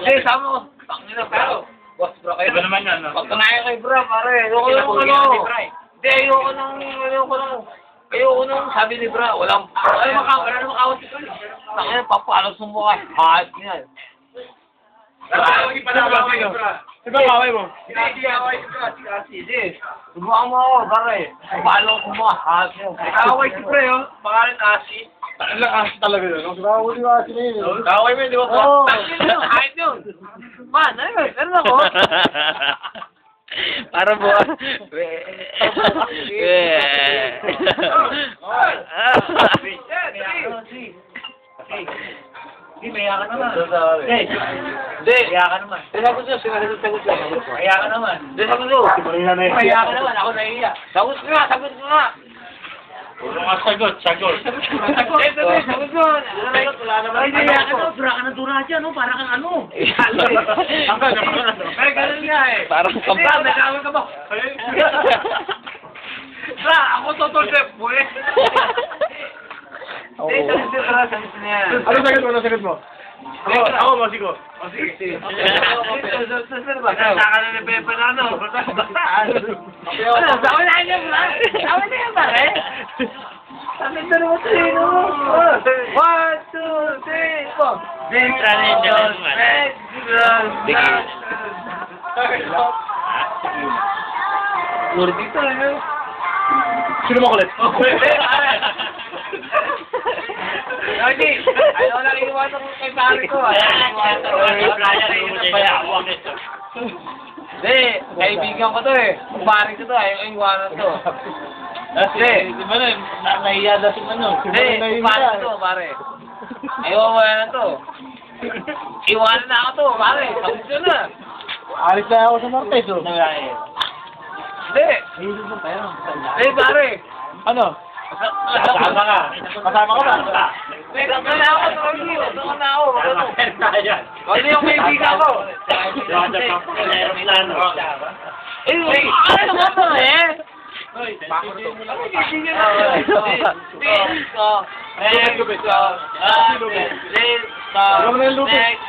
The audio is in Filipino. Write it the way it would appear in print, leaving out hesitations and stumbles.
Hindi, sama ko. Tangina, pero. Boss, bro, kayo. Iba naman yan, no? Pagkanayan kay bro, pare. Ayoko Hindi, ayoko nang sabi ni bro, wala namang kawat si bro. Tangina, papalo sa mukha. Hot niyan. Di ba kaway mo? Hindi, kaway si bro. Hindi. Subukan mo ako, pare. Papalo sa mukha. Hot niyan. Kaway si bro, yun. Pangalan Asi. Talaga yun. Grabe di ba sila yun? Kaway mo, di ba? Oo. Tangina yun, hot yun. Man, ano yun? Meron ako. Para po. Hindi, maya ka naman. Hindi, maya ka naman. Sagot nyo, sagot lang. Maya ka naman. Hindi, sagot nyo. Maya ka naman, ako nahiya. Sagot nga. Puro ka sagot. Sagot nyo. Wala naman. Ay, maya ka naman. Pura ka na dura dyan, no? Para kang ano. Pero ganun nga eh. Parang Hindi, nagawin ka ba? Sa, ako totoo chef mo eh. Hindi, sagot na yan. Ano sagot mo? Ako, Masigo. Sige. Saka na ni Pepe na ano. Bastaan. Sabi na yan, pare. Sabi na naman sa'yo. 1, 2, 3, 4. Gordito na. Sino mo kulit? Lodi, ayaw lang iwanan ko kay pare ko. Hindi, kaibigan ko to eh. Pare ko to, ayaw iwanan to. Hindi. Di ba na, nahiya na si Mano. Hindi, pare ko to, pare. Ayaw iwanan to. Iwanan na ako to, pare. Sabi ko na. Alis na ako sa Martes, oh. Hindi. Hindi, pare. Ano? Kasama ka. Kasama ka ba? Doon na ako, doon na ako. Ano yung kaibigan ko? Ano nga to eh? Next.